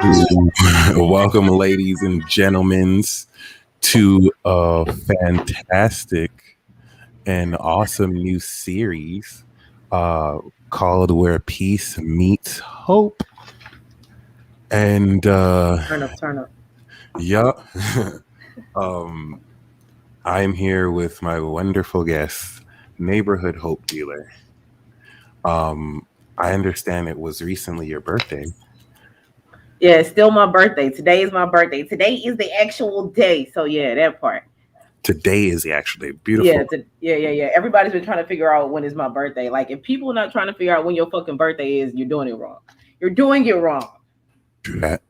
Welcome, ladies and gentlemen, to a fantastic and awesome new series uh, called Where Peace Meets Hope. And Turn up. yeah, um, I'm here with my wonderful guest, Neighborhood Hope Dealer. Um, I understand it was recently your birthday. Yeah, it's still my birthday. Today is my birthday. Today is the actual day. So yeah, that part. Today is the actual day. Yeah, Beautiful. yeah. Everybody's been trying to figure out when is my birthday. Like, if people are not trying to figure out when your fucking birthday is, you're doing it wrong. You're doing it wrong. True that.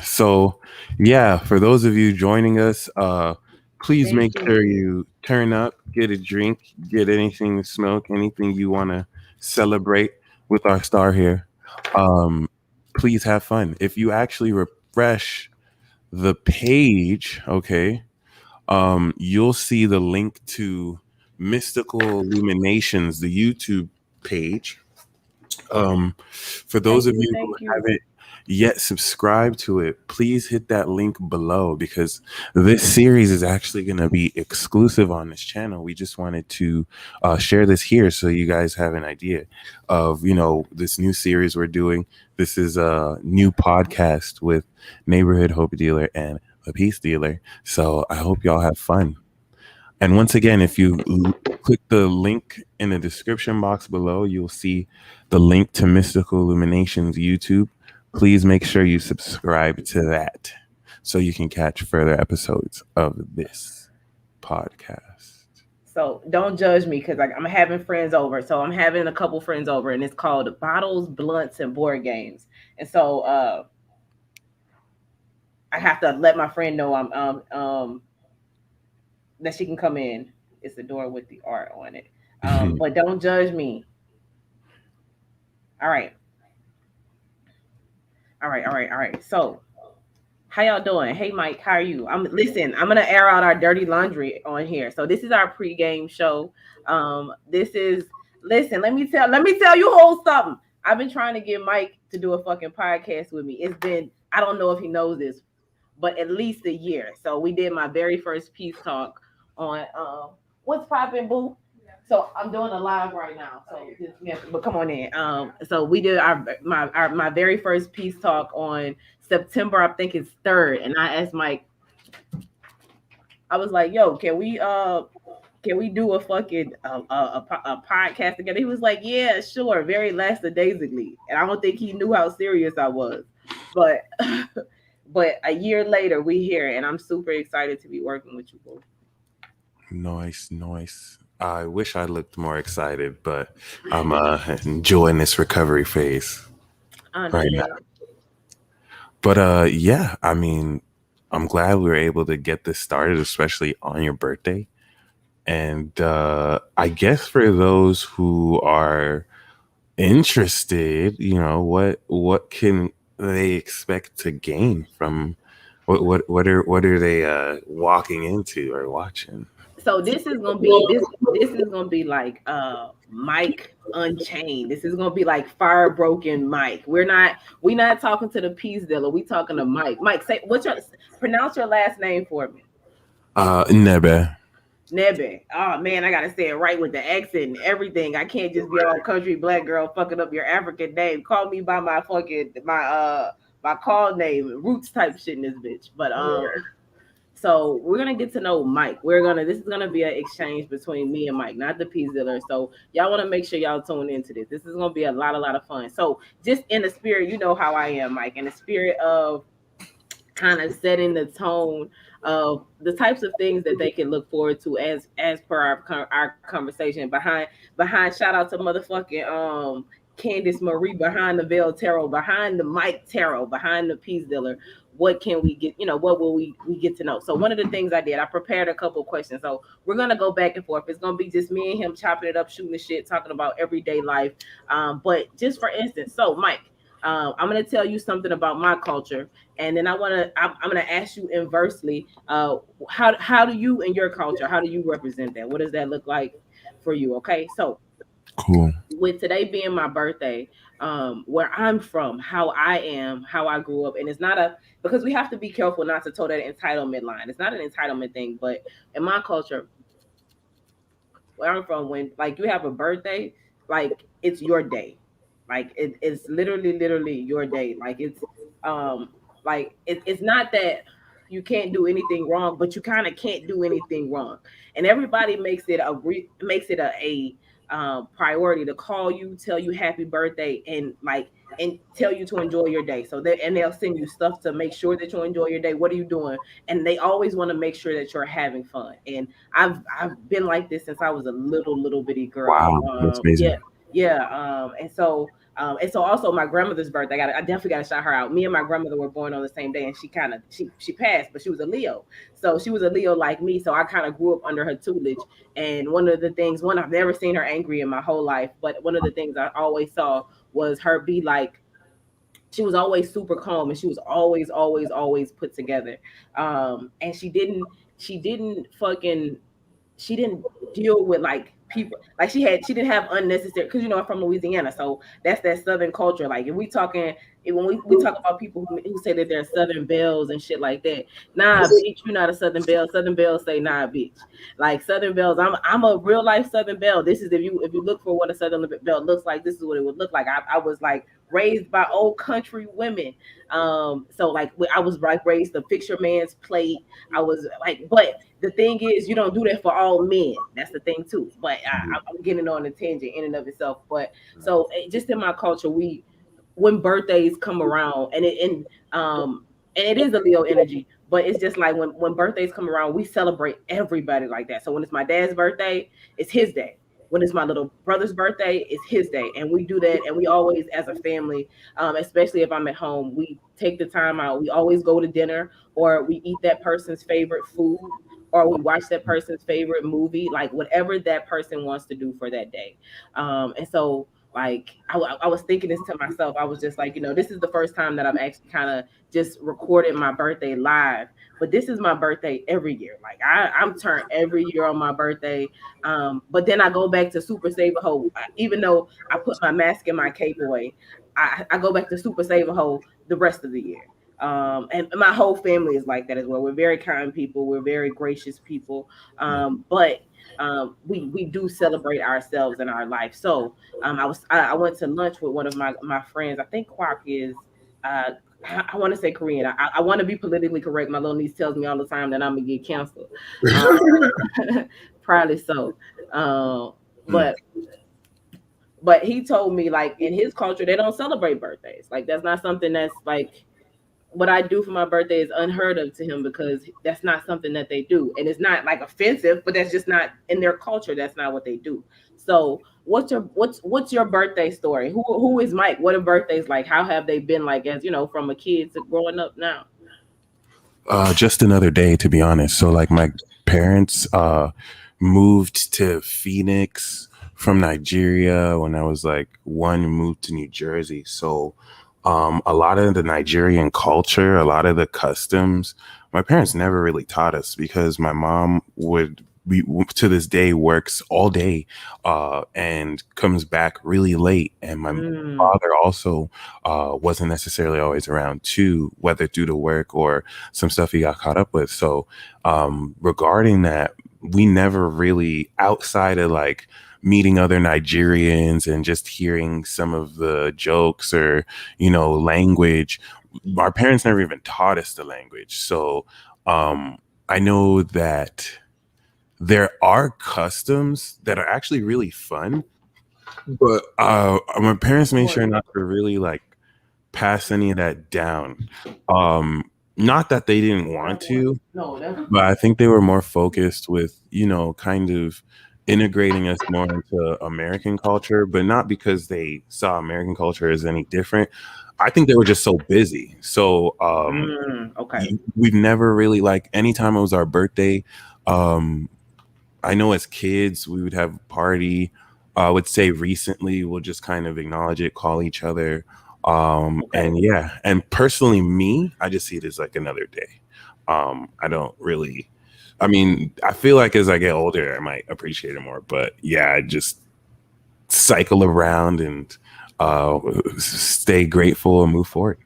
So, yeah, for those of you joining us, please Thank make you. sure you turn up, get a drink, get anything to smoke, anything you want to celebrate with our star here. Um, please have fun. If you actually refresh the page, okay, you'll see the link to Mystical Illuminations, the YouTube page. For those Thank of you. you who Thank you. haven't yet subscribed to it, please hit that link below because this series is actually going to be exclusive on this channel. We just wanted to share this here so you guys have an idea of, this new series we're doing. This is a new podcast with Neighborhood Hope Dealer and a Peace Dealer. So I hope y'all have fun. And once again, if you click the link in the description box below, you'll see the link to Mystical Illuminations YouTube. Please make sure you subscribe to that so you can catch further episodes of this podcast. So don't judge me because I'm having friends over. So I'm having a couple friends over, and it's called Bottles, Blunts, and Board Games. And so I have to let my friend know that she can come in. It's the door with the art on it. But don't judge me. All right. All right. So, how y'all doing? Hey, Mike, how are you? I'm gonna air out our dirty laundry on here. So this is our pregame show. This is listen. Let me tell you whole something. I've been trying to get Mike to do a fucking podcast with me. It's been, I don't know if he knows this, but at least a year. So we did my very first peace talk on what's popping, boo. So I'm doing a live right now. So just, yeah, but come on in. So we did my very first peace talk on September, I think it's 3rd, and I asked Mike. I was like, "Yo, can we do a fucking a podcast together?" He was like, "Yeah, sure," very lackadaisically, and I don't think he knew how serious I was, but but a year later we here, and I'm super excited to be working with you both. Nice. I wish I looked more excited, but I'm enjoying this recovery phase I right now. understand. But yeah, I mean, I'm glad we were able to get this started, especially on your birthday. And I guess for those who are interested, what can they expect to gain from what are they walking into or watching? So this is gonna be like Mike Unchained. This is gonna be like Fire Broken Mike. We not talking to the peace dealer. We talking to Mike. Mike, say pronounce your last name for me. Nebe. Nebe. Oh man, I gotta say it right with the accent and everything. I can't just be all country black girl fucking up your African name. Call me by my fucking my call name, roots type shit in this bitch. But so we're gonna get to know Mike. This is gonna be an exchange between me and Mike, not the peace dealer. So y'all want to make sure y'all tune into this. This is gonna be a lot of fun. So just in the spirit, you know how I am, Mike. In the spirit of kind of setting the tone of the types of things that they can look forward to as per our conversation behind shout out to motherfucking Candice Marie behind the veil tarot, behind the Mike tarot, behind the peace dealer. What can we get, what will we get to know? So one of the things I prepared a couple questions. So we're gonna go back and forth. It's gonna be just me and him chopping it up, shooting the shit, talking about everyday life. But just for instance, so Mike, I'm gonna tell you something about my culture, and then I'm gonna ask you inversely. How do you in your culture? How do you represent that? What does that look like for you? Okay, so Cool. With today being my birthday, where I'm from, how I am, how I grew up, and it's not a, because we have to be careful not to toe that entitlement line. It's not an entitlement thing, but in my culture, where I'm from, when like you have a birthday, like it's your day. Like it's literally your day. Um it's not that you can't do anything wrong, but you kind of can't do anything wrong. And everybody makes it makes it a priority to call you, tell you happy birthday, and tell you to enjoy your day. So they, and they'll send you stuff to make sure that you enjoy your day. What are you doing? And they always want to make sure that you're having fun. And I've been like this since I was a little bitty girl. Wow, that's amazing. Yeah. And so also my grandmother's birthday. I definitely got to shout her out. Me and my grandmother were born on the same day, and she passed, but she was a Leo. So she was a Leo like me. So I kind of grew up under her tutelage. And one of the things, one, I've never seen her angry in my whole life, but one of the things I always saw was her be like, she was always super calm, and she was always put together. And she didn't fucking she didn't deal with like people, like she didn't have unnecessary, because I'm from Louisiana, so that's that southern culture. Like if we talking, when we talk about people who say that they're southern belles and shit like that, nah bitch, you're not a southern belle. Southern belles say nah bitch. Like southern belles, I'm a real life southern belle. This is, if you look for what a southern belle looks like, this is what it would look like. I was like raised by old country women. So like I was like raised to fix your man's plate. I was like, but the thing is, you don't do that for all men. That's the thing too. But I'm getting on a tangent in and of itself. But so just in my culture, when birthdays come around, and it is a Leo energy, but it's just like when birthdays come around, we celebrate everybody like that. So when it's my dad's birthday, it's his day. When it's my little brother's birthday, it's his day, and we do that. And we always, as a family, especially if I'm at home, we take the time out. We always go to dinner, or we eat that person's favorite food, or we watch that person's favorite movie, like whatever that person wants to do for that day. And so like I was thinking this to myself. I was just like, this is the first time that I've actually kind of just recorded my birthday live. But this is my birthday every year. Like I'm turned every year on my birthday. But then I go back to Super Saver Ho. Even though I put my mask and my cape away, I go back to Super Saver Ho the rest of the year. And my whole family is like that as well. We're very kind people. We're very gracious people. But we do celebrate ourselves in our life. So I went to lunch with one of my friends. I think Kwak is I want to say Korean. I want to be politically correct. My little niece tells me all the time that I'm gonna get canceled. Probably so. But he told me, like, in his culture they don't celebrate birthdays. Like that's not something that's like, what I do for my birthday is unheard of to him, because that's not something that they do. And it's not like offensive, but that's just not in their culture. That's not what they do. So what's your birthday story? Who is Mike? What are birthdays like? How have they been like, as from a kid to growing up now? Just another day, to be honest. So, like, my parents moved to Phoenix from Nigeria when I was like one, moved to New Jersey. So, a lot of the Nigerian culture, a lot of the customs, my parents never really taught us, because my mom would be, to this day, works all day and comes back really late. And my Mm, father also wasn't necessarily always around too, whether due to work or some stuff he got caught up with. So regarding that, we never really, outside of like meeting other Nigerians and just hearing some of the jokes or, language, our parents never even taught us the language. So I know that there are customs that are actually really fun, but my parents made sure Important. not to really like pass any of that down. Not that they didn't want to, No, that's but I think they were more focused with, kind of integrating us more into American culture, but not because they saw American culture as any different. I think they were just so busy. So okay. we've never really, like, anytime it was our birthday, um I know as kids we would have a party. I would say recently we'll just kind of acknowledge it, call each other. Okay. And yeah, and personally me, I just see it as like another day. I don't really, I mean, I feel like as I get older, I might appreciate it more, but yeah, I just cycle around and uh, stay grateful and move forward.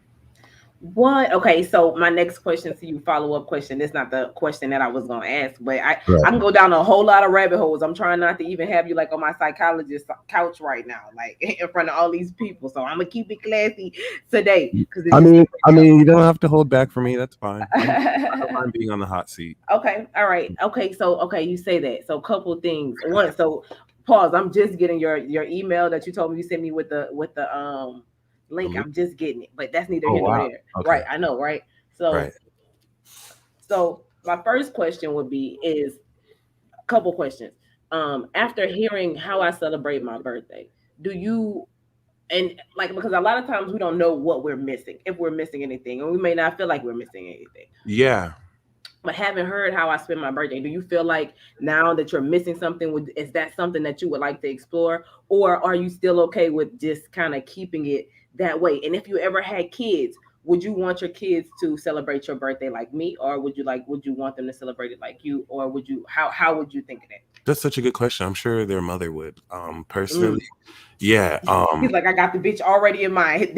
What? Okay, so my next question to you, follow up question. It's not the question that I was gonna ask, but I Right. can go down a whole lot of rabbit holes. I'm trying not to even have you like on my psychologist couch right now, like in front of all these people. So I'm gonna keep it classy today because it's I just mean, a great you don't have to hold back for me. That's fine. I don't show. mind being on the hot seat. Okay, all right. Okay, so okay, you say that. So couple things. One, so pause. I'm just getting your email that you told me you sent me with the The link. link? I'm just getting it, but that's neither Oh here nor wow. there. Okay. Right, I know, right? So Right. my first question would be is a couple questions. After hearing how I celebrate my birthday, do you and like because a lot of times we don't know what we're missing, if we're missing anything, and we may not feel like we're missing anything. Yeah. But having heard how I spend my birthday, do you feel like now that you're missing something, is that something that you would like to explore, or are you still okay with just kind of keeping it that way? And if you ever had kids, would you want your kids to celebrate your birthday like me, or would you want them to celebrate it like you, or would you how would you think of that? That's such a good question. I'm sure their mother would. Personally, Mm. yeah. He's like, I got the bitch already in my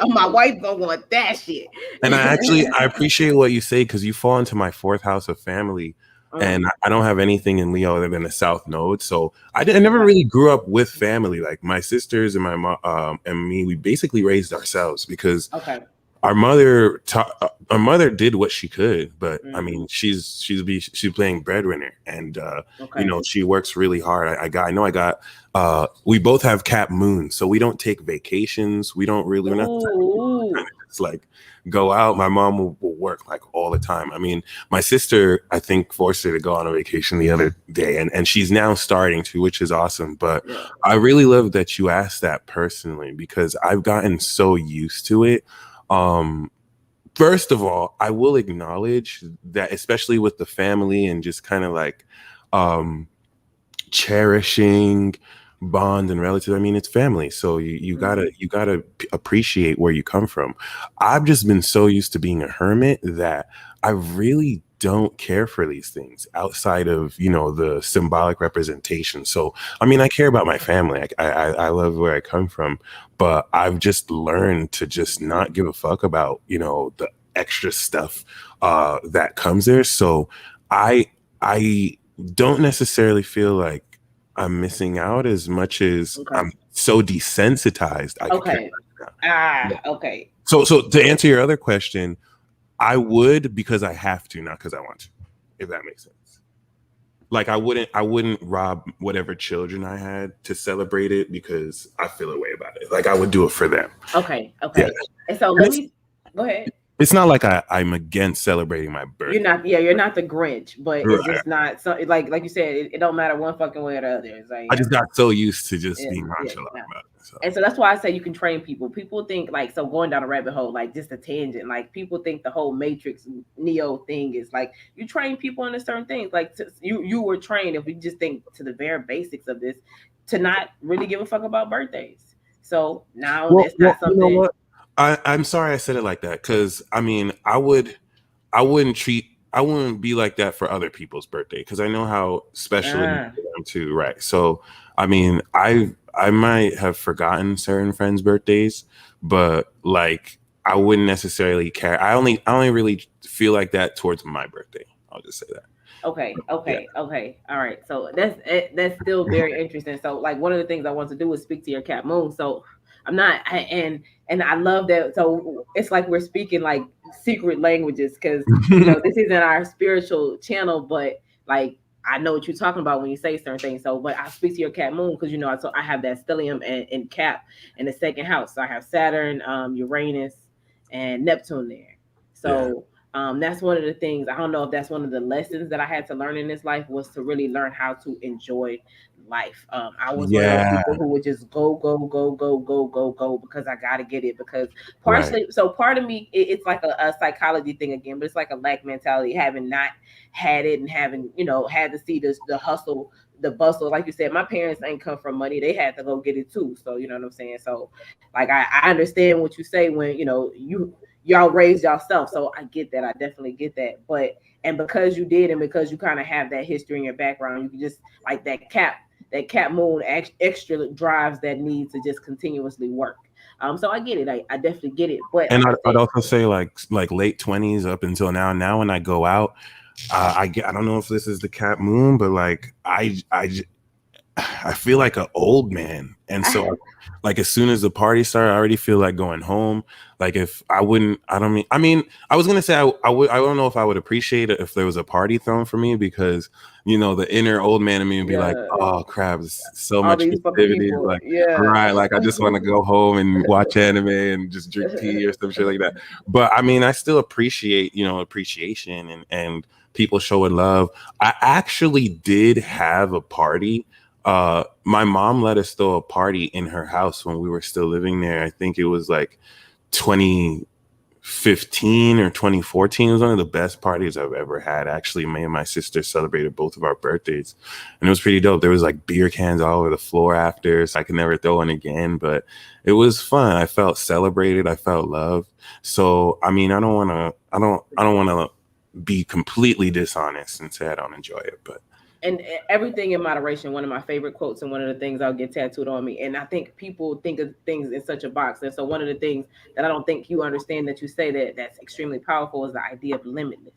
my wife don't want that shit. And I appreciate what you say because you fall into my fourth house of family, Mm, and I don't have anything in Leo other than the South Node. So I never okay, really grew up with family. Like my sisters and my mom and me, we basically raised ourselves because okay, our mother did what she could, but I mm, mean she's playing breadwinner, and okay. she works really hard. We both have cap moon, so we don't take vacations. We're not the type of people to kind Ooh, of just like go out. My mom will work like all the time. I mean, my sister, I think, forced her to go on a vacation the other day, and she's now starting to, which is awesome. But yeah, I really love that you asked that personally because I've gotten so used to it. um First of all, I will acknowledge that, especially with the family and just kind of like um cherishing bond and relatives. I mean, it's family, so mm, you gotta appreciate where you come from. I've just been so used to being a hermit that I really don't care for these things outside of the symbolic representation. So I mean, I care about my family. I love where I come from, but I've just learned to just not give a fuck about the extra stuff that comes there. So I I don't necessarily feel like I'm missing out as much as okay. I'm so desensitized I could care Okay. less now. Yeah. Okay. So to answer your other question, I would because I have to, not because I want to, if that makes sense. Like I wouldn't rob whatever children I had to celebrate it because I feel a way about it. Like I would do it for them. Okay. Yeah. Okay. And so And let me go ahead. it's not like I'm against celebrating my You're birthday. not, yeah, you're not the Grinch, but it's Right. just not so like you said, it don't matter one fucking way or the other. It's like, I yeah, just got so used to just yeah, being yeah, nonchalant no. about it. So And so that's why I say you can train people. People think like so going down a rabbit hole, like just a tangent. Like people think the whole Matrix Neo thing is like you train people into certain things. Like you were trained, if we just think to the very basics of this, to not really give a fuck about birthdays. So now it's well, not you know something. what? I'm sorry I said it like that because I mean I wouldn't be like that for other people's birthday because I know how special it is Ah, for them too, right? So I mean I might have forgotten certain friends' birthdays, but like I wouldn't necessarily care. I only really feel like that towards my birthday. I'll just say that. okay, Yeah. okay, okay. All right. So that's still very interesting. So like one of the things I want to do is speak to your cat moon. So I'm not and I love that. So it's like we're speaking like secret languages because this isn't our spiritual channel, but like I know what you're talking about when you say certain things. So, but I speak to your cat moon because I have that stellium and Cap in the second house. So I have Saturn, Uranus, and Neptune there. Yeah. So that's one of the things. I don't know if that's one of the lessons that I had to learn in this life was to really learn how to enjoy life. I was one of those Yeah. people who would just go, go, go, go, go, go, go because I got to get it. Because Right. partially, so part of me, it's like a psychology thing again, but it's like a lack mentality, having not had it and having, had to see the hustle, the bustle. Like you said, my parents ain't come from money; they had to go get it too. So you know what I'm saying. So like I understand what you say when y'all raised yourself. So I get that. I definitely get that. But and because you did, and because you kind of have that history in your background, you can just like that Cat Moon extra drives that need to just continuously work. So I get it. I definitely get it. But And like I I'd said, also say like late 20s up until now. Now when I go out, I don't know if this is the Cat Moon, but like I feel like an old man, and so like as soon as the party started, I already feel like going home. Like if I wouldn't, I mean, I was gonna say I would. I don't know if I would appreciate it if there was a party thrown for me because the inner old man in me would be like, yeah, oh crap, there's so all much these fucking festivities. people, Like yeah. right, like I just want to go home and watch anime and just drink tea or some shit like that. But I mean, I still appreciate appreciation and people showing love. I actually did have a party. My mom let us throw a party in her house when we were still living there. I think it was like 2015 or 2014. It was one of the best parties I've ever had. Actually, me and my sister celebrated both of our birthdays, and it was pretty dope. There was like beer cans all over the floor after, so I could never throw one again, but it was fun. I felt celebrated. I felt loved. So I mean, I don't want to be completely dishonest and say I don't enjoy it, but And everything in moderation. One of my favorite quotes, and one of the things I'll get tattooed on me. And I think people think of things in such a box. And so one of the things that I don't think you understand that you say that's extremely powerful is the idea of limitless.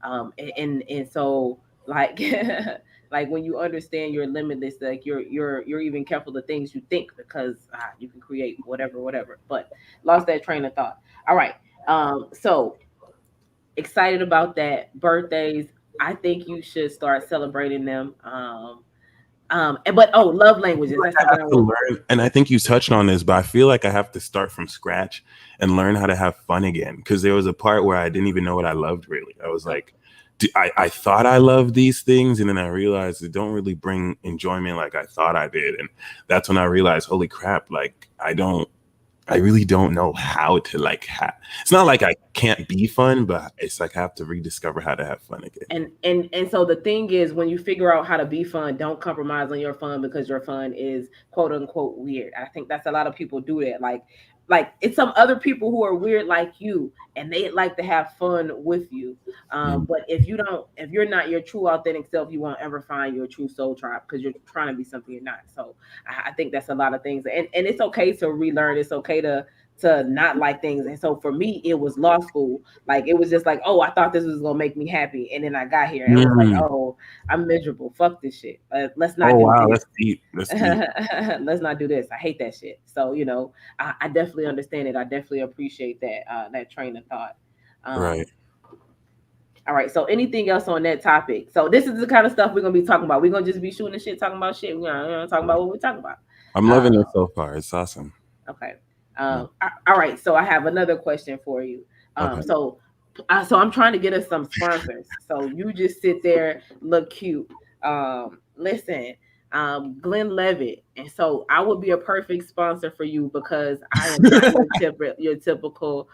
And so like like when you understand you're limitless, like you're even careful the things you think because you can create whatever. But lost that train of thought. All right. So excited about that. Birthdays, I think you should start celebrating them. But love languages. like That's I something have I to want. learn, and I think you touched on this, but I feel like I have to start from scratch and learn how to have fun again. Because there was a part where I didn't even know what I loved really. I was like, I thought I loved these things, and then I realized it don't really bring enjoyment like I thought I did, and that's when I realized, holy crap, like I really don't know how to like it's not like I can't be fun, but it's like I have to rediscover how to have fun again. And so the thing is, when you figure out how to be fun, don't compromise on your fun because your fun is quote unquote weird. I think that's a lot of people do that. Like it's some other people who are weird like you, and they like to have fun with you. Mm. But if you're not your true authentic self, you won't ever find your true soul tribe because you're trying to be something you're not. So I think that's a lot of things, and it's okay to relearn. It's okay to not like things. And so for me, it was law school. Like it was just like, oh, I thought this was gonna make me happy, and then I got here and was like, Mm. oh, I'm miserable. Fuck this shit. Let's Oh not do wow, this. that's deep. That's deep. Let's not do this. I hate that shit. So I definitely understand it. I definitely appreciate that train of thought. Um, Right. all right. So anything else on that topic? So this is the kind of stuff we're gonna be talking about. We're gonna just be shooting the shit, talking about shit. We're gonna talk about what we're talking about. I'm Uh, loving it so far. It's awesome. okay. Yeah. All right. So I have another question for you. Okay. So I'm trying to get us some sponsors. So you just sit there, look cute. Listen, Glenn Levitt, and so I would be a perfect sponsor for you because I am not your typical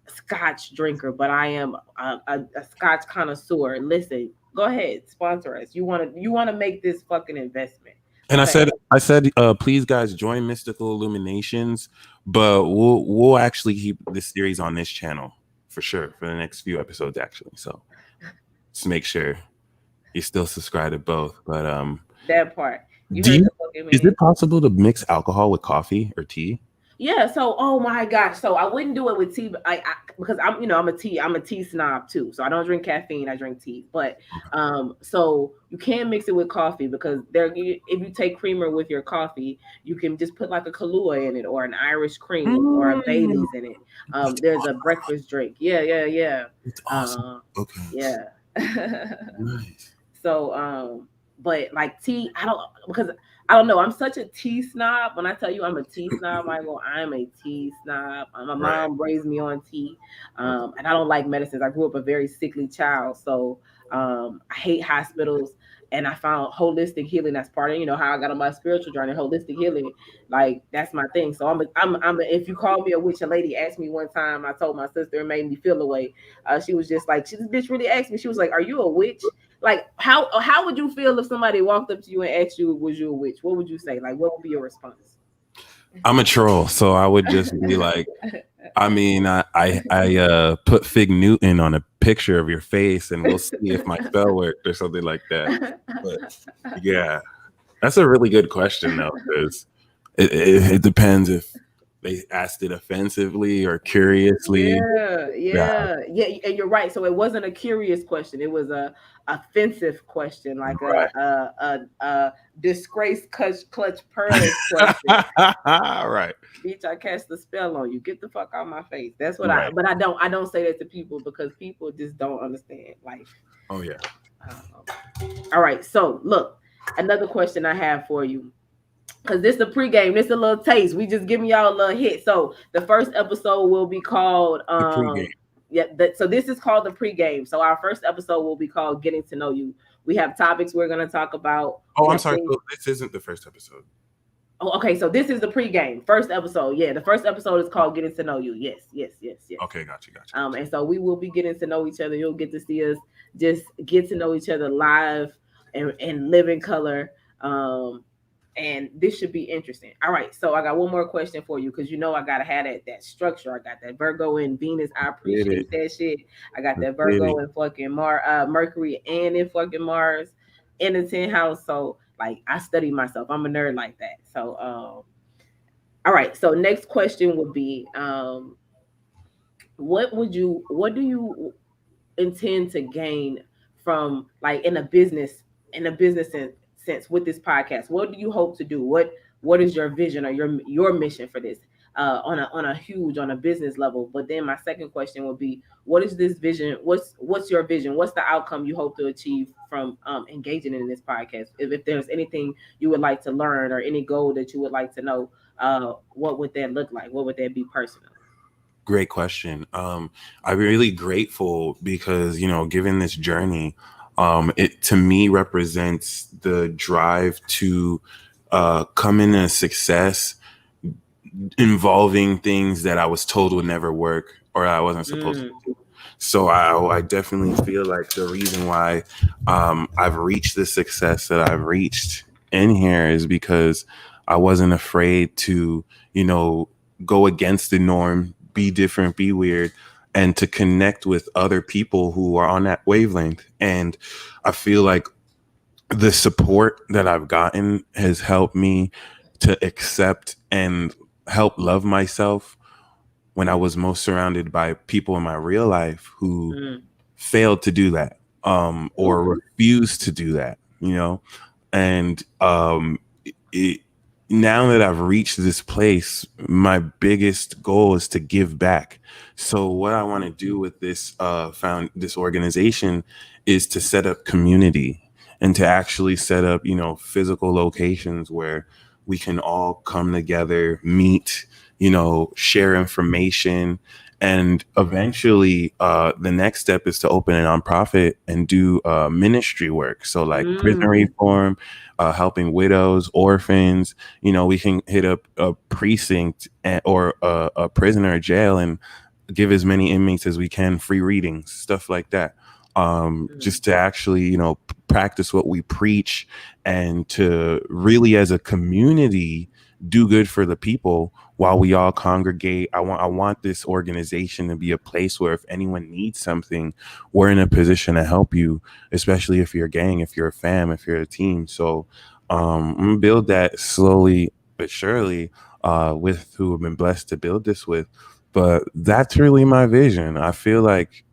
Scotch drinker, but I am a Scotch connoisseur. Listen, go ahead, sponsor us. You want to make this fucking investment, And okay? I said, please guys join Mystical Illuminations, but we'll actually keep this series on this channel for sure for the next few episodes actually. So just make sure you still subscribe to both. But That part. You do heard you the fucking is man. it possible to mix alcohol with coffee or tea? Yeah, so oh my gosh, so I wouldn't do it with tea, but because I'm a tea snob too. So I don't drink caffeine, I drink tea. But so you can mix it with coffee because if you take creamer with your coffee, you can just put like a Kahlua in it or an Irish cream or a Mm, Bailey's in it. that's There's a awesome. breakfast drink. Yeah. It's awesome. Uh, Okay. yeah. Nice. So, but like tea, I don't know. I'm such a tea snob. When I tell you I'm a tea snob, Michael, I'm a tea snob. My Right. mom raised me on tea, Okay. and I don't like medicines. I grew up a very sickly child, so I hate hospitals. And I found holistic healing. That's part of how I got on my spiritual journey. Holistic healing, like that's my thing. So if you call me a witch, a lady asked me one time. I told my sister, it made me feel away. She was just like, this bitch really asked me. She was like, "Are you a witch?" Like how would you feel if somebody walked up to you and asked you, "Was you a witch?" What would you say? Like, what would be your response? I'm a troll, so I would just be like, I mean, I put Fig Newton on a picture of your face, and we'll see if my spell worked or something like that. But yeah, That's a really good question though, because it depends if they asked it offensively or curiously. Yeah, Yeah, and you're right. So it wasn't a curious question; it was a offensive question, like right. a disgrace clutch pearls question. Right. Bitch, I cast the spell on you. Get the fuck out my face. That's what I. Right. But I don't say that to people because people just don't understand life. Oh yeah. All right. So look, another question I have for you. Cause this is the pregame, this is a little taste. We just giving y'all a little hit. So the first episode will be called The pregame. yeah. So this is called the pregame. So our first episode will be called Getting to Know You. We have topics we're gonna talk about. Oh, We I'm have sorry. things. So this isn't the first episode. Oh, okay. So this is the pregame, first episode. Yeah, the first episode is called Getting to Know You. Yes, yes, yes, yes. Okay, gotcha, gotcha. And so we will be getting to know each other. You'll get to see us just get to know each other live and live in color. And this should be interesting. All right, so I got one more question for you because you know I gotta have that structure. I got that Virgo and Venus. I Did it? appreciate that shit. I got that Did Virgo it? and fucking Mercury and in fucking Mars in the 10th house. So like I study myself. I'm a nerd like that. So all right. So next question would be what do you intend to gain from like in a business sense with this podcast? What do you hope to do? What is your vision or your mission for this on a huge on a business level? But then my second question would be, what is this vision? What's your vision? What's the outcome you hope to achieve from engaging in this podcast? If there's anything you would like to learn or any goal that you would like to know, what would that look like? What would that be personally? Great question. I'm really grateful because, given this journey, it to me represents the drive to come in a success involving things that I was told would never work or I wasn't supposed to Mm, do. So I definitely feel like the reason why I've reached the success that I've reached in here is because I wasn't afraid to, go against the norm, be different, be weird, and to connect with other people who are on that wavelength. And I feel like the support that I've gotten has helped me to accept and help love myself when I was most surrounded by people in my real life who mm. failed to do that or Ooh. refused to do that, and it, now that I've reached this place, my biggest goal is to give back. So what I want to do with this found this organization is to set up community and to actually set up, physical locations where we can all come together, meet, share information. And eventually, the next step is to open a nonprofit and do ministry work. So, like prison Mm, reform, helping widows, orphans. We can hit up a precinct or a prisoner jail and give as many inmates as we can free readings, stuff like that. mm. Just to actually, practice what we preach and to really, as a community, do good for the people while we all congregate. I want this organization to be a place where if anyone needs something, we're in a position to help you, especially if you're a gang, if you're a fam, if you're a team. So I'm gonna build that slowly but surely with who have been blessed to build this with. But that's really my vision. I feel like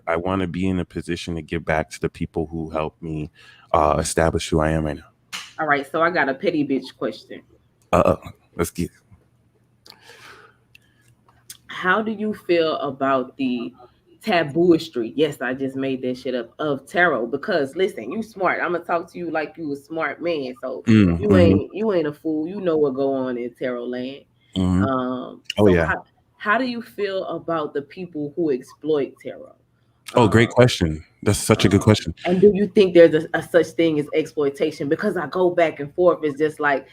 I want to be in a position to give back to the people who helped me establish who I am right now. All right, so I got a petty bitch question. Uh, let's get. How do you feel about the tabooistry? Yes, I just made that shit up of tarot because listen, you smart. I'm gonna talk to you like you a smart man. So Mm-hmm, you ain't a fool. You know what go on in tarot land. mm-hmm. Oh So yeah. how do you feel about the people who exploit tarot? Oh, great Um, question. That's such a good question. and do you think there's a such thing as exploitation? Because I go back and forth. It's just like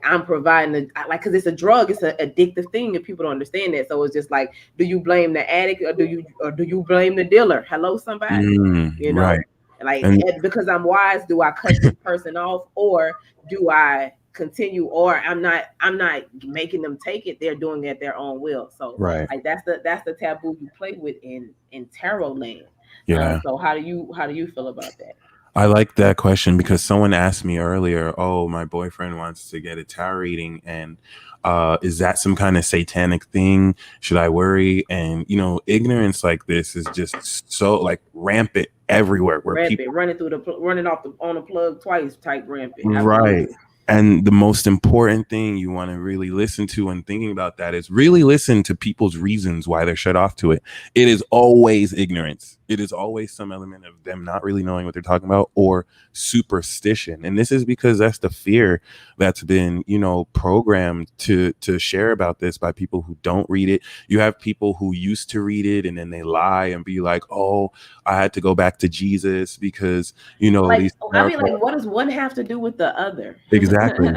I'm providing like because it's a drug, it's an addictive thing, and people don't understand that. So it's just like, do you blame the addict or do you blame the dealer? Hello, somebody, you Right. know, like And because I'm wise, do I cut this person off or do I continue? Or I'm not making them take it. They're doing it at their own will. So right. like that's the taboo you play with in tarot land. Yeah. So how do you feel about that? I like that question because someone asked me earlier, "Oh, my boyfriend wants to get a tarot reading, and is that some kind of satanic thing? Should I worry?" And ignorance like this is just so like rampant everywhere, where Rampant, people running through running off the on the plug twice type rampant. right. Absolutely. And the most important thing you want to really listen to when thinking about that is really listen to people's reasons why they're shut off to it. It is always ignorance. It is always some element of them not really knowing what they're talking about or superstition. And this is because that's the fear that's been, programmed to share about this by people who don't read it. You have people who used to read it and then they lie and be like, "Oh, I had to go back to Jesus because, Like, these I mean, like, what does one have to do with the other? exactly."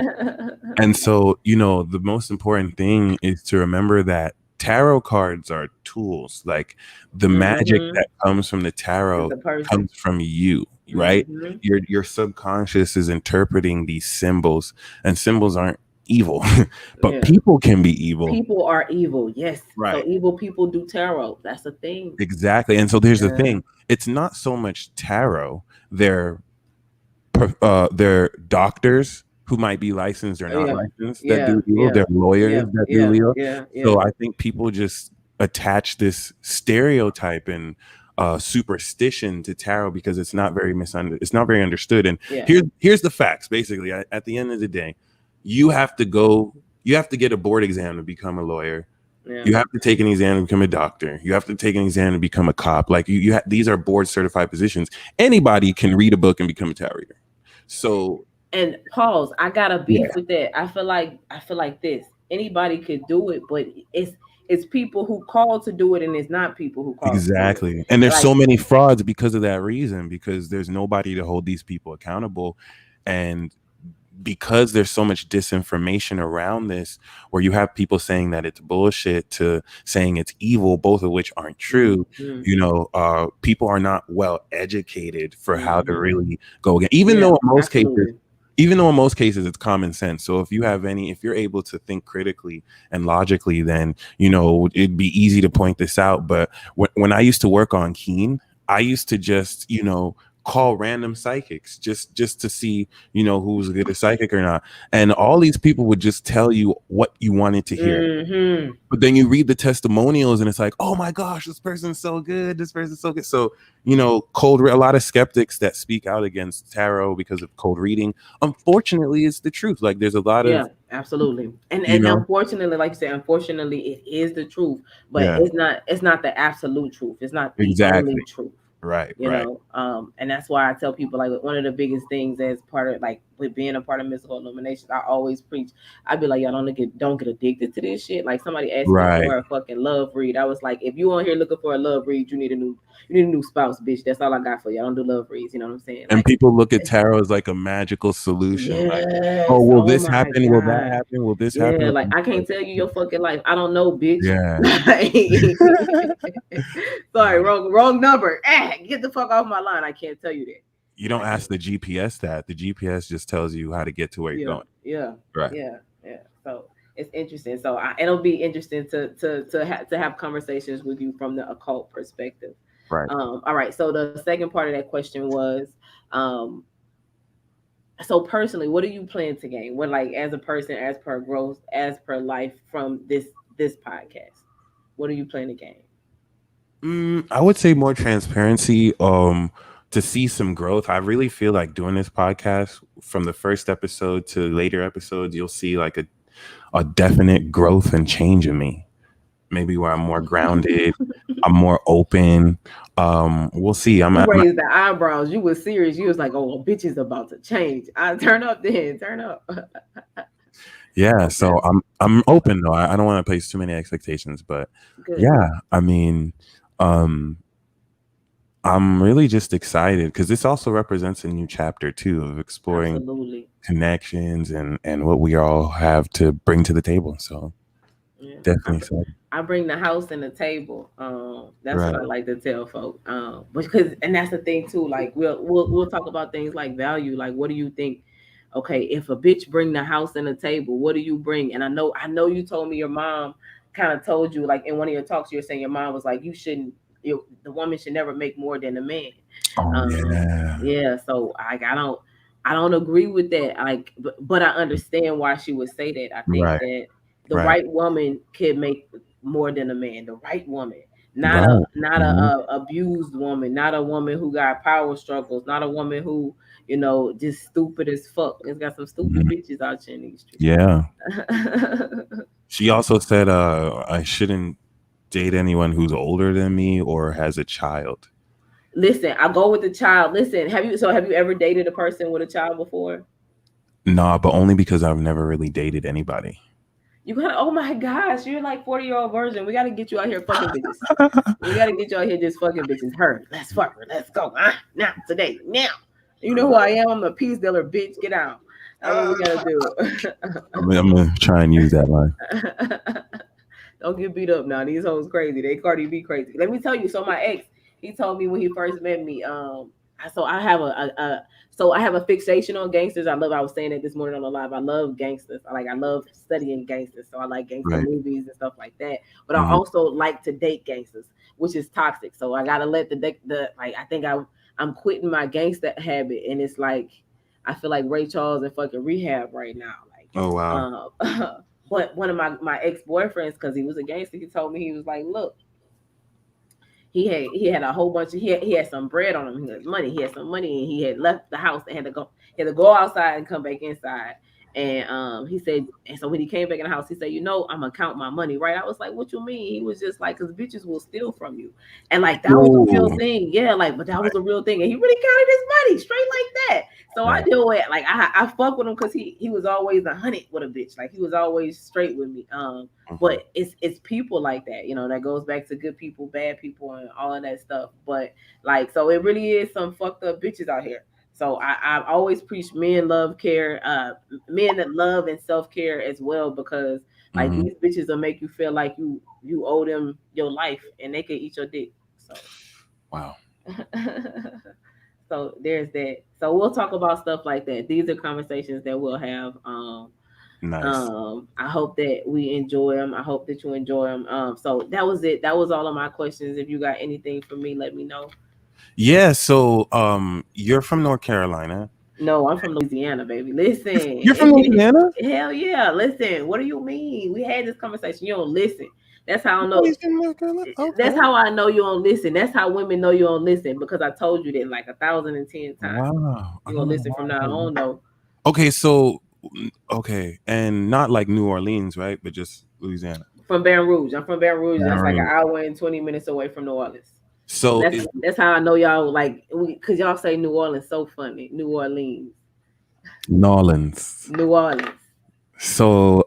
And so, the most important thing is to remember that tarot cards are tools. Like the magic Hmm. that comes from the Is tarot the person. comes from you, right? Hmm. Your subconscious is interpreting these symbols, and symbols aren't evil, but Yeah. people can be evil. People are evil. Yes. So Right. evil people do tarot. That's a thing. Exactly. And so there's the Yeah. thing. It's not so much tarot. They're they're doctors who might be licensed or not Yeah. licensed that Yeah. do Leo. Yeah. They're lawyers Yeah. that do Yeah. Leo. Yeah. Yeah. So I think people just attach this stereotype and superstition to tarot because it's not very it's not very understood. And Yeah. here's the facts. Basically, at the end of the day, you have to go. You have to get a board exam to become a lawyer. Yeah. You have to take an exam to become a doctor. You have to take an exam to become a cop. Like these are board certified positions. Anybody can read a book and become a tarot reader. So And pause. I got a yeah, beef with that. I feel like this. Anybody could do it, but it's people who call to do it, and it's not people who call to do it. exactly. And there's Like, so many frauds because of that reason, because there's nobody to hold these people accountable. And because there's so much disinformation around this, where you have people saying that it's bullshit to saying it's evil, both of which aren't true. mm-hmm, People are not well educated for how to mm-hmm. really go again, Yeah, absolutely. even though in most cases it's common sense. So if you're able to think critically and logically, then it'd be easy to point this out. But when I used to work on Keen, I used to just call random psychics just to see who's a good psychic or not, and all these people would just tell you what you wanted to hear. Mm-hmm. But then you read the testimonials and it's like, "Oh my gosh, this person's so good. This person's so good." So, a lot of skeptics that speak out against tarot because of cold reading, unfortunately, is the truth. Like there's a lot Yeah, of, absolutely. And you and know, unfortunately, like you said, unfortunately, it is the truth, but yeah, it's not the absolute truth. It's not the only exactly. truth. Right, right, And that's why I tell people, like, one of the biggest things as part of, like, with being a part of mystical illuminations, I always preach. I'd be like, y'all don't get addicted to this shit. Like, somebody asked me right. for a fucking love read. I was like, if you on here looking for a love read, you need a new spouse, bitch. That's all I got for you. I don't do love reads. You know what I'm saying? And Like, people look at tarot as like a magical solution. Like, "Oh, yes. will Oh this my happen? Will that god. happen? Will this happen?" Yeah. Like, I can't tell you your fucking life. I don't know, bitch. Yeah. Sorry, Right. wrong number. Get the fuck off my line. I can't tell you that. You don't I ask can't. the GPS that. The GPS just tells you how to get to where you're Yeah, going. yeah, Right. yeah, yeah. So it's interesting. So it'll be interesting to have conversations with you from the occult perspective. Right. All right. So the second part of that question was, um, so personally, what do you plan to gain? What, like, as a person, as per growth, as per life from this podcast? What do you plan to gain? I would say more transparency. To see some growth. I really feel like doing this podcast from the first episode to later episodes, you'll see like a definite growth and change in me. Maybe where I'm more grounded, I'm more open. We'll see. You raised the eyebrows. You was serious. You was like, "Oh, a bitch is about to change." I turn up then. Turn up. Yeah, Okay. so I'm open though. I don't want to place too many expectations, but Good. yeah, I mean, um, I'm really just excited because this also represents a new chapter too of exploring Absolutely. connections and what we all have to bring to the table. So Yeah. definitely so. I bring the house and the table. That's what Right. I like to tell folk. Because, and that's the thing too. Like, we'll talk about things like value. Like, what do you think? Okay, if a bitch bring the house and the table, what do you bring? And I know you told me your mom kind of told you, like, in one of your talks, you're saying your mom was like, you shouldn't the woman should never make more than the man. Oh yeah. Yeah, so I don't agree with that. Like, but I understand why she would say that. I think Right. that the Right. right woman could make more than a man. The right woman, not a Right. not a, Mhm. a abused woman, not a woman who got power struggles, not a woman who just stupid as fuck. There's got some stupid Mhm. bitches out here in these Yeah. streets. She also said I shouldn't date anyone who's older than me or has a child. Listen, I go with the child. Listen, have you ever dated a person with a child before? Nah, but only because I've never really dated anybody. You got Oh my gosh, you're like 40-year-old virgin. We gotta get you out here fucking bitches. We gotta get you out here just fucking bitches. Her, let's fuck her. Let's go. Now, today, now. You know who I am? I'm a peace dealer, bitch. Get out. That's what we gotta do. I'm gonna try and use that line. Don't get beat up now. These hoes crazy. They Cardi B crazy. Let me tell you. So my ex, he told me when he first met me. So I have I have a fixation on gangsters. I was saying it this morning on the live. I love gangsters. I love studying gangsters. So I like gangster Right. movies and stuff like that. But I Mhm. also like to date gangsters, which is toxic. So I gotta let the like. I think I'm quitting my gangster habit, and it's like I feel like Ray Charles in fucking rehab right now. Like, Oh wow. but one of my ex boyfriends, because he was a gangster, he told me, he was like, look, he had a whole bunch of he had some bread on him. He had money. He had some money, and he had left the house and had to go outside and come back inside. And he said, and so when he came back in the house, he said, I'm gonna count my money, right? I was like, what you mean? He was just like, because bitches will steal from you, and like that was a real Ooh. thing, yeah. Like, but that Right. was a real thing, and he really counted his money straight like that. So I Right. deal with like I fuck with him because he was always 100 with a bitch. Like he was always straight with me. Mhm. But it's people like that, that goes back to good people, bad people, and all of that stuff. But like, so it really is some fucked up bitches out here. So I've always preached men love care, men that love and self care as well, because like Mhm. these bitches will make you feel like you owe them your life, and they can eat your dick. So Wow. so there's that. So we'll talk about stuff like that. These are conversations that we'll have. Nice. I hope that we enjoy them. I hope that you enjoy them. So that was it. That was all of my questions. If you got anything for me, let me know. Yeah. So you're from North Carolina. No, I'm from Louisiana, baby. Listen. You're from Louisiana. Hell yeah. Listen. What do you mean? We had this conversation. You don't listen. That's how I Oh, know. he's from North Carolina. That's Okay. how I know you don't listen. That's how women know you don't listen, because I told you that like 1,010 times. Wow. You gonna Oh, listen from now wow. on though. Okay. So okay, and not like New Orleans, right? But just Louisiana. From Baton Rouge. I'm from Baton Rouge. Baton That's like an Rouge. hour and 20 minutes away from New Orleans. So That's is that's how I know y'all like cause y'all say New Orleans so funny. New Orleans. Nolans. New Orleans. So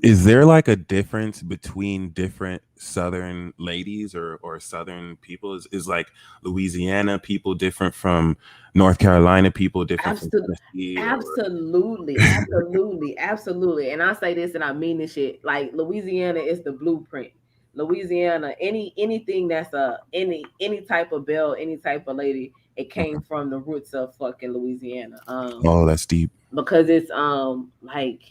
is there like a difference between different Southern ladies or Southern people? Is like Louisiana people different from North Carolina people, different from Absolutely. Tennessee, or Absolutely. And I say this and I mean this shit. Like Louisiana is the blueprint. Louisiana, anything that's any type of belle, any type of lady, it came from the roots of fucking Louisiana. oh, that's deep. Because it's like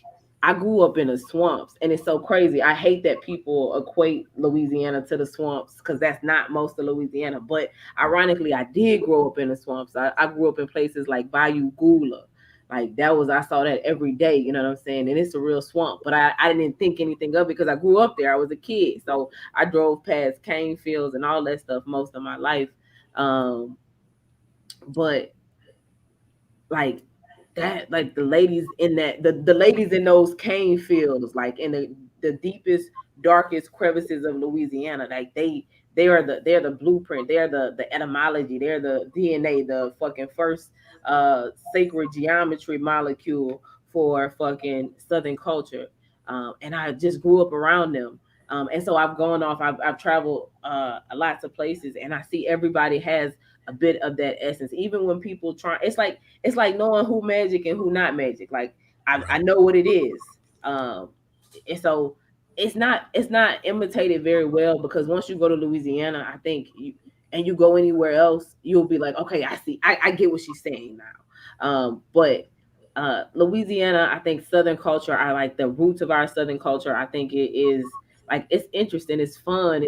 I grew up in the swamps, and it's so crazy. I hate that people equate Louisiana to the swamps, because that's not most of Louisiana. But ironically, I did grow up in the swamps. I grew up in places like Bayou Gula. Like that was I saw that every day, you know what I'm saying? And it's a real swamp. But I didn't think anything of it because I grew up there. I was a kid. So I drove past cane fields and all that stuff most of my life. But like that, like the ladies in that the ladies in those cane fields, like in the deepest darkest crevices of Louisiana, like they're the blueprint, they're the etymology, they're the DNA, the fucking first sacred geometry molecule for fucking southern culture. And I just grew up around them. And so I've traveled a lots of places, and I see everybody has a bit of that essence. Even when people try, it's like knowing who magic and who not magic. Like I Right. know what it is. And so it's not imitated very well, because once you go to Louisiana, I think you go anywhere else, you'll be like, okay, I see, I get what she's saying now. But Louisiana, I think Southern culture, I like the roots of our Southern culture. I think it is like it's interesting, it's fun,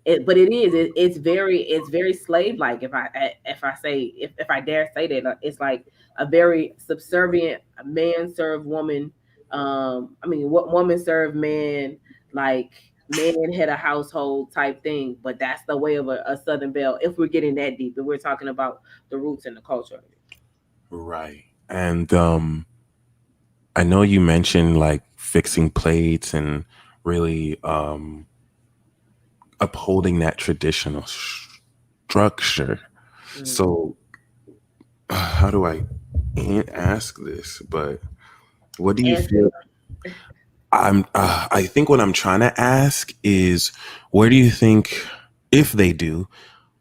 But it's very slave like. If I dare say that, it's like a very subservient man serve woman. I mean, what woman serve man, like man head of household type thing. But that's the way of a Southern Belle. If we're getting that deep, if we're talking about the roots and the culture of it. Right. And I know you mentioned like fixing plates and really upholding that traditional structure. Mm. So, how do I ask this? But what do you Answer. feel? I think what I'm trying to ask is, where do you think, if they do?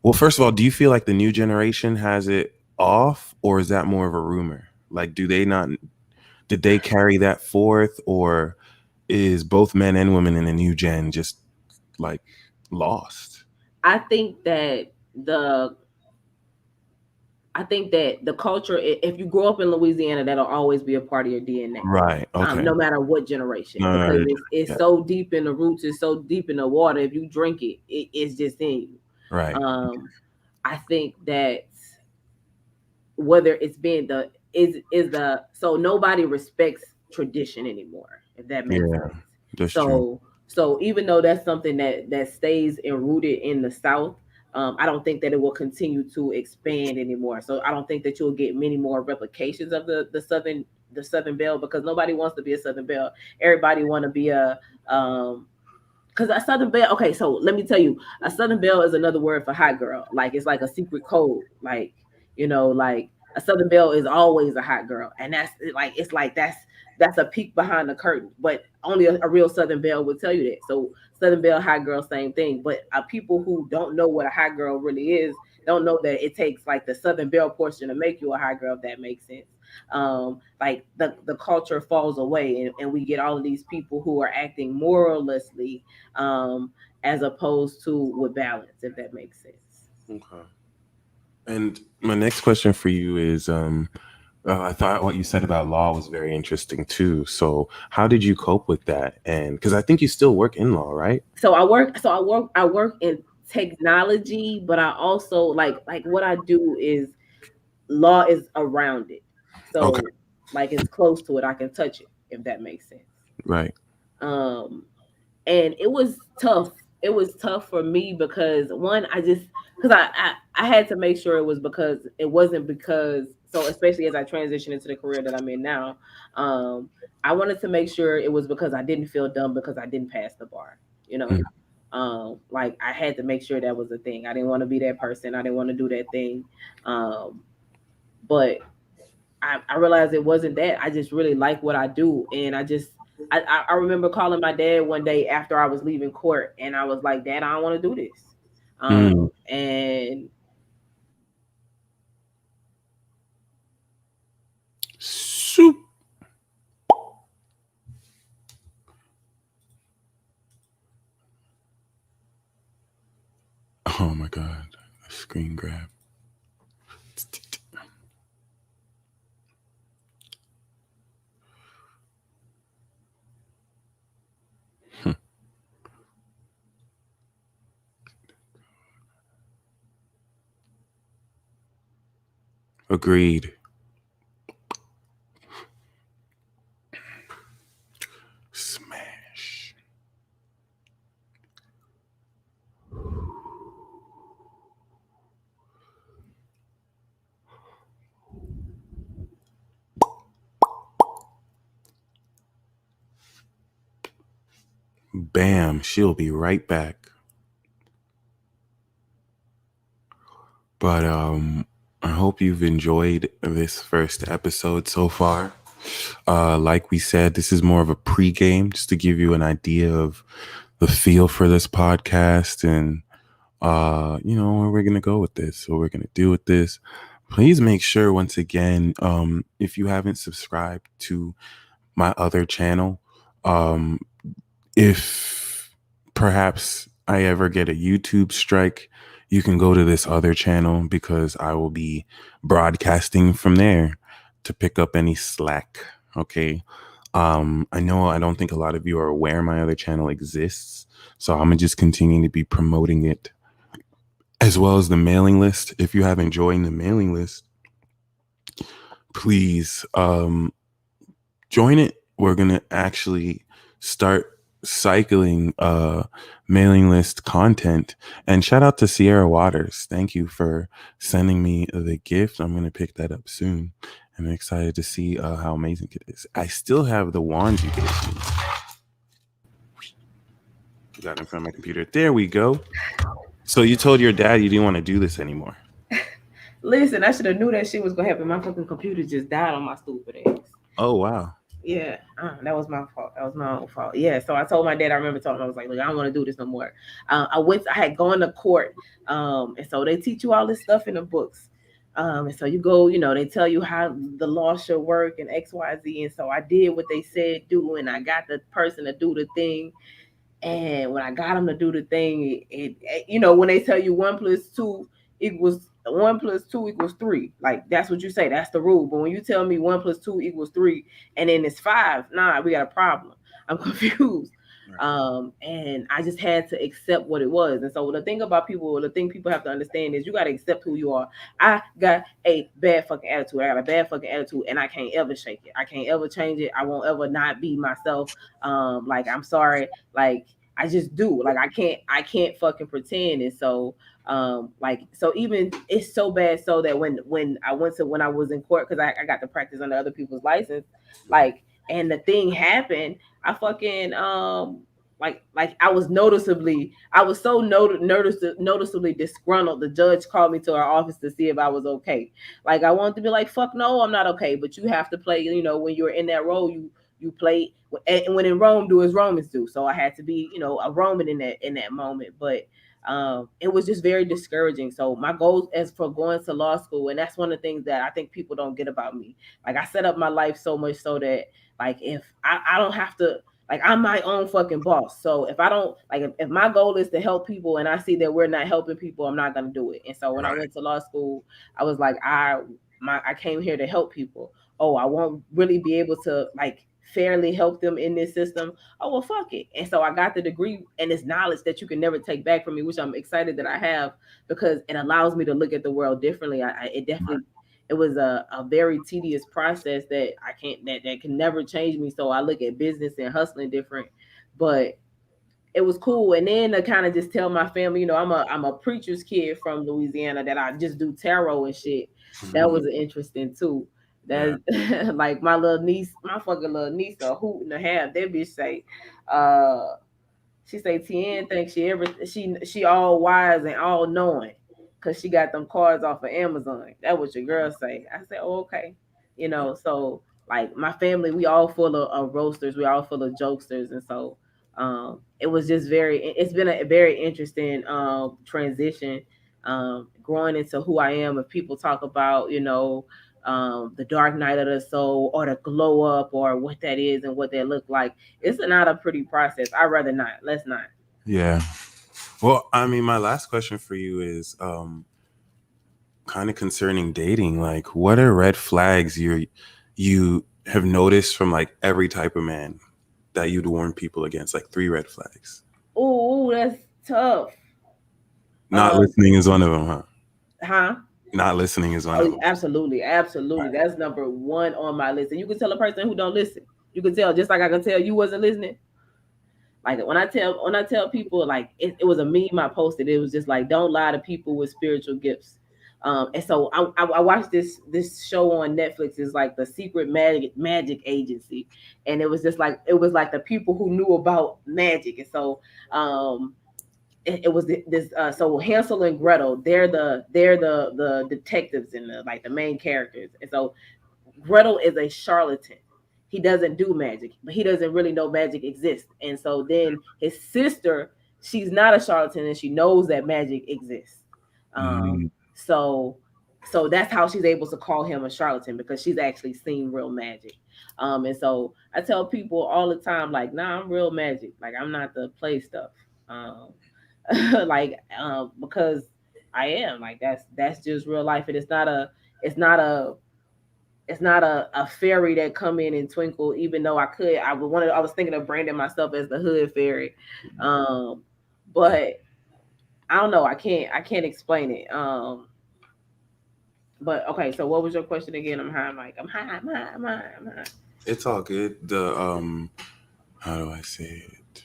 Well, first of all, do you feel like the new generation has it off, or is that more of a rumor? Like, do they not? Did they carry that forth, or is both men and women in the new gen just like lost? I think that the I think that the culture, if you grow up in Louisiana, that'll always be a part of your DNA, Right. Okay. no matter what generation, No, because no, it's yeah. so deep in the roots, it's so deep in the water. If you drink it, it's just in you. Right. Um, I think that whether it's being the is the so nobody respects tradition anymore, if that makes Yeah. sense. That's true. So even though that's something that stays and rooted in the South, I don't think that it will continue to expand anymore. So I don't think that you'll get many more replications of the Southern Belle, because nobody wants to be a Southern Belle. Everybody want to be a because a Southern Belle. Okay, so let me tell you, a Southern Belle is another word for hot girl. Like it's like a secret code. Like like a Southern Belle is always a hot girl, and it's like that's a peek behind the curtain. But only a real Southern Belle would tell you that. So Southern Belle, hot girl, same thing. But people who don't know what a hot girl really is don't know that it takes like the Southern Belle portion to make you a hot girl. If that makes sense. Like the culture falls away, and we get all of these people who are acting moralistly, as opposed to with balance, if that makes sense. Okay. And my next question for you is, I thought what you said about law was very interesting too. So, how did you cope with that? And because I think you still work in law, right? I work in technology, but I also like what I do is law is around it. Okay. So like it's close to it. I can touch it, if that makes sense. Right. Um and it was tough. It was tough for me because one, because I had to make sure it was because it wasn't because so especially as I transition into the career that I'm in now, I wanted to make sure it was because I didn't feel dumb because I didn't pass the bar, you Mm. know. Like I had to make sure that was a thing. I didn't want to be that person. I didn't want to do that thing. But I realized it wasn't that. I just really like what I do, and I remember calling my dad one day after I was leaving court, and I was like, "Dad, I don't want to do this." Mm. And Soup. Oh my God. Screen grab. Agreed. Smash. Bam. She'll be right back. But I hope you've enjoyed this first episode so far. Like we said, this is more of a pregame just to give you an idea of the feel for this podcast and where we're gonna go with this, what we're gonna do with this. Please make sure once again, if you haven't subscribed to my other channel, um, if perhaps I ever get a YouTube strike, you can go to this other channel because I will be broadcasting from there to pick up any slack. Okay. I know I don't think a lot of you are aware my other channel exists, so I'm gonna just continue to be promoting it as well as the mailing list. If you haven't joined the mailing list, please join it. We're gonna actually start cycling mailing list content. And shout out to Sierra Waters. Thank you for sending me the gift. I'm gonna pick that up soon. I'm excited to see how amazing it is. I still have the wand you gave me. Got it in front of my computer. There we go. So you told your dad you didn't want to do this anymore. Listen, I should have knew that shit was gonna happen. My fucking computer just died on my stupid ass. Oh wow. Yeah, that was my fault. That was my own fault. Yeah, so I told my dad. I remember telling him, I was like, "Look, I don't want to do this no more." I had gone to court, and so they teach you all this stuff in the books. And so you go, they tell you how the law should work and X, Y, Z. And so I did what they said do, and I got the person to do the thing. And when I got them to do the thing, when they tell you 1 plus 2 equals 3, like that's what you say. That's the rule. But when you tell me 1 plus 2 equals 3, and then it's 5, nah, we got a problem. I'm confused. And I just had to accept what it was. And so the thing people have to understand is you got to accept who you are. I got a bad fucking attitude. I got a bad fucking attitude, and I can't ever shake it. I can't ever change it. I won't ever not be myself. Like I'm sorry, like I just do. Like I can't fucking pretend. And so so even it's so bad so that when I was in court, because I got to practice under other people's license, like, and the thing happened, I fucking like I was so noticeably disgruntled. The judge called me to our office to see if I was okay. Like I wanted to be like, fuck no, I'm not okay. But you have to play, when you're in that role, you play, and when in Rome do as Romans do. So I had to be, a Roman in that moment. But it was just very discouraging. So my goals as for going to law school, and that's one of the things that I think people don't get about me. Like I set up my life so much so that, like, if I don't have to, like, I'm my own fucking boss. So if I don't, like, if my goal is to help people and I see that we're not helping people, I'm not gonna do it. And so when I Right. went to law school, I was like, I came here to help people. Oh, I won't really be able to, like, fairly help them in this system. Oh well, fuck it. And so I got the degree and it's knowledge that you can never take back from me, which I'm excited that I have, because it allows me to look at the world differently. It definitely, it was a very tedious process that I can't that can never change me. So I look at business and hustling different, but it was cool. And then to kind of just tell my family, I'm a preacher's kid from Louisiana, that I just do tarot and shit. That was interesting too. Yeah. That like my little niece, my fucking little niece, a hoot and a half. That bitch say, uh, she say Tien thinks she all wise and all knowing, cause she got them cards off of Amazon. That what your girl say. I said, oh, okay. So like my family, we all full of roasters, we all full of jokesters, and so it was just it's been a very interesting transition, growing into who I am. If people talk about, the dark night of the soul or the glow up or what that is and what that look like, it's not a pretty process. I'd rather not. Let's not. Yeah. Well, I mean, my last question for you is kind of concerning dating. Like, what are red flags you have noticed from like every type of man that you'd warn people against? Like 3 red flags. Ooh, that's tough. Not Um, listening is one of them, huh? huh? Not listening is one of Oh, them. absolutely, absolutely. Right. That's number one on my list. And you can tell a person who don't listen. You can tell, just like I can tell you wasn't listening. Like when I tell people, like it was a meme I posted. It was just like, don't lie to people with spiritual gifts. And so I watched this show on Netflix. It's like the Secret Magic Agency, and it was like the people who knew about magic. And so um, it was this. So Hansel and Gretel, they're the detectives and the main characters. And so Gretel is a charlatan. He doesn't do magic, but he doesn't really know magic exists. And so then his sister, she's not a charlatan and she knows that magic exists. Um, Mm, so so that's how she's able to call him a charlatan, because she's actually seen real magic. And so I tell people all the time, like, nah, I'm real magic. Like I'm not the play stuff. Because I am, like, that's just real life. And it's not a it's not a fairy that come in and twinkle. Even though I was thinking of branding myself as the hood fairy, um, but I don't know. I can't explain it. But okay. So what was your question again? I'm high, Mike. I'm high. I'm high. I'm high. I'm high. It's all good. The how do I say it?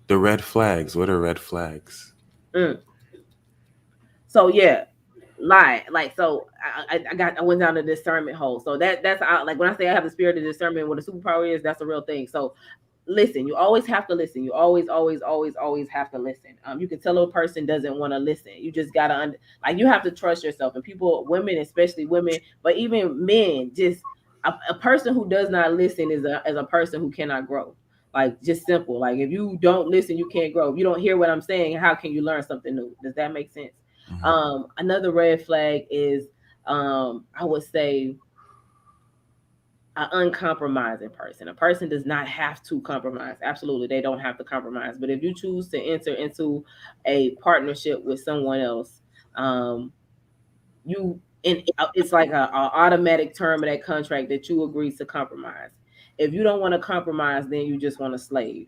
The red flags. What are red flags? Mm. So yeah, lie. Like so, I went down the discernment hole. So that's like when I say I have the spirit of discernment, what a superpower is, that's a real thing. So listen, you always have to listen. You always have to listen. You can tell a person doesn't want to listen. You just gotta like you have to trust yourself. And people, women, especially women, but even men, just a person who does not listen is a person who cannot grow. Like just simple. Like if you don't listen, you can't grow. If you don't hear what I'm saying, how can you learn something new? Does that make sense? Mhm. Another red flag is I would say an uncompromising person. A person does not have to compromise. Absolutely, they don't have to compromise. But if you choose to enter into a partnership with someone else, um, you and it's like a automatic term of that contract that you agree to compromise. If you don't want to compromise, then you just want to slave.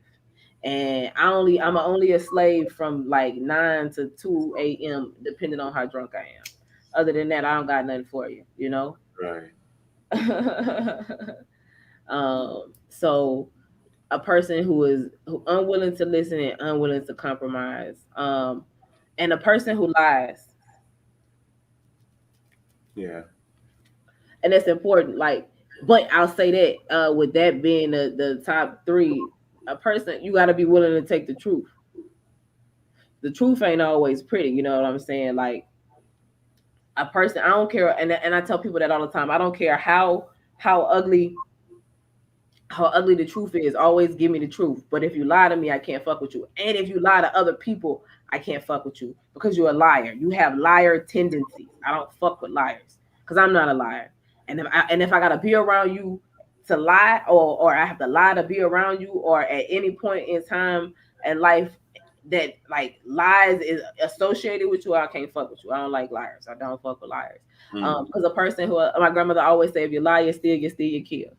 And I'm only a slave from like 9 to 2 a.m. depending on how drunk I am. Other than that, I don't got nothing for you. You know. Right. So a person who unwilling to listen and unwilling to compromise, and a person who lies, Yeah. and that's important. Like, but I'll say that with that being the top three, a person you got to be willing to take the truth. The truth ain't always pretty, you know what I'm saying? Like a person, I don't care, and I tell people that all the time. I don't care how ugly how ugly the truth is. Always give me the truth. But if you lie to me, I can't fuck with you. And if you lie to other people, I can't fuck with you because you're a liar. You have liar tendencies. I don't fuck with liars because I'm not a liar. And if I gotta be around you to lie, or I have to lie to be around you, or at any point in time in life that like lies is associated with you, I can't fuck with you. I don't like liars. I don't fuck with liars. Mm. Because a person who my grandmother always say, if you lie, you steal, you kill.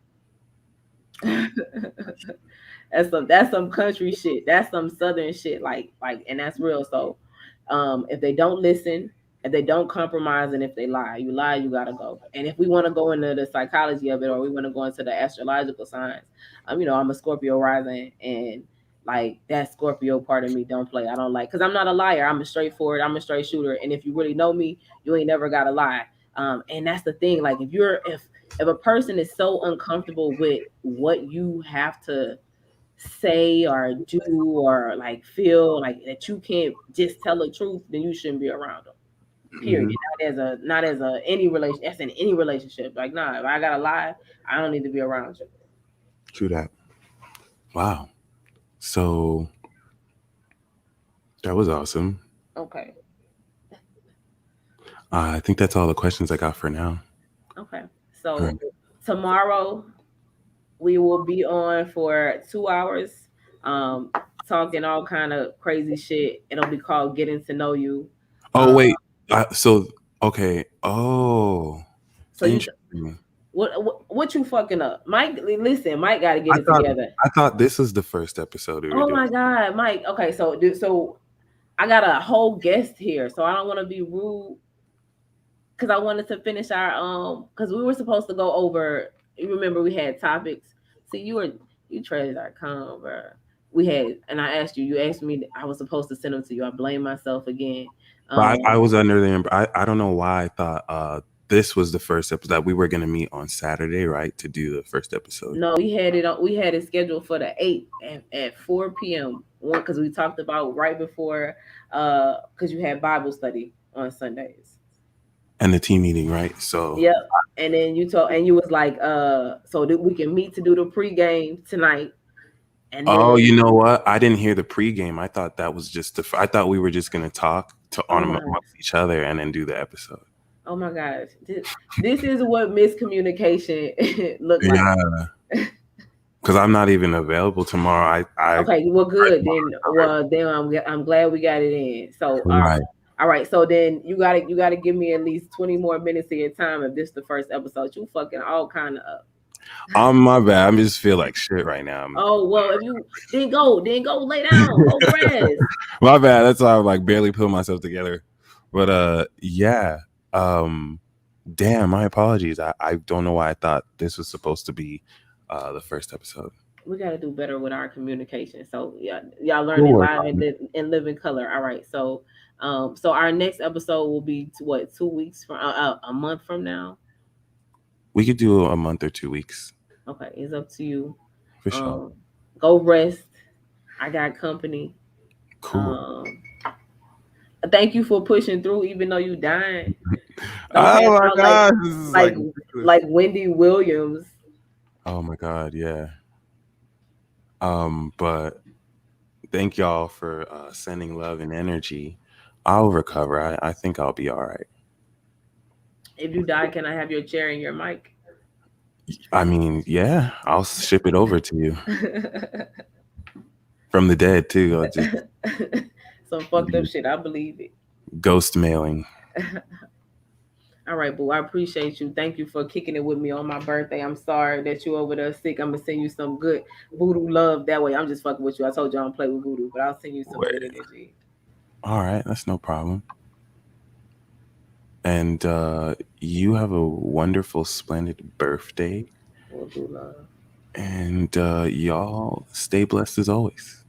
That's some country shit. That's some southern shit. Like, and that's real. So, if they don't listen, if they don't compromise, and if they lie, you gotta go. And if we want to go into the psychology of it, or we want to go into the astrological signs, I'm a Scorpio rising, and like that Scorpio part of me don't play. I don't like because I'm not a liar. I'm a straightforward. I'm a straight shooter. And if you really know me, you ain't never gotta lie. And that's the thing. Like if a person is so uncomfortable with what you have to say or do or like feel like that you can't just tell the truth, then you shouldn't be around them. Period. Mhm. Not as a any relation. That's in any relationship. Like, nah, if I gotta lie, I don't need to be around you. True that. Wow. So that was awesome. Okay. I think that's all the questions I got for now. Okay. All right. So tomorrow we will be on for 2 hours, um, talking all kind of crazy shit. It'll be called Getting to Know You. Oh Um, wait. So okay. Oh, so you interesting. what you fucking up, Mike? Listen, Mike got to get I it thought together. I thought this was the first episode we were Oh doing. my god, Mike. Okay, so I got a whole guest here, so I don't want to be rude because I wanted to finish our because we were supposed to go over. You remember we had topics. See, you trade.com, bro. We had, and I asked you. You asked me. I was supposed to send them to you. I blame myself again. But Um, I was under the I don't know why I thought this was the first episode that we were gonna meet on Saturday, right? To do the first episode. no, we had it on. We had it scheduled for the 8th at 4 p.m. One because we talked about right before because you had Bible study on Sundays. And the team meeting, right? So Yep. And then you was like, so that we can meet to do the pregame tonight. And then oh, you know what? I didn't hear the pregame. I thought that was just I thought we were just gonna talk to oh on my amongst each other and then do the episode. oh my gosh. This is what miscommunication look like. Yeah, because I'm not even available tomorrow. I Okay, well good. Then I'm glad we got it in. So right. All right, so then you gotta give me at least 20 more minutes of your time if this is the first episode. You fucking all kind of up. My bad. I just feel like shit right now. Oh well, if you then go lay down, go rest. My bad. That's why I'm like barely putting myself together. But yeah. Um, damn. My apologies. I don't know why I thought this was supposed to be the first episode. We gotta do better with our communication. So yeah, y'all We'll learning work live on and it. live in color. All right, so our next episode will be what 2 weeks from a month from now. We could do a month or 2 weeks Okay, it's up to you. for sure. Um, go rest. I got company. Cool. Um, thank you for pushing through, even though you dying. Don't Oh pass my out god, this is like like ridiculous. like Wendy Williams. Oh my god, yeah. But thank y'all for sending love and energy. I'll recover. I think I'll be all right. If you die, can I have your chair and your mic? I mean, yeah, I'll ship it over to you from the dead too. I'll just Some fucked up shit. I believe it. ghost mailing. All right, boo. I appreciate you. Thank you for kicking it with me on my birthday. I'm sorry that you over there sick. I'm gonna send you some good voodoo love that way. I'm just fucking with you. I told you I don't play with voodoo, but I'll send you some good Wait. energy. All right, that's no problem. And you have a wonderful, splendid birthday. Voodoo love. And y'all stay blessed as always.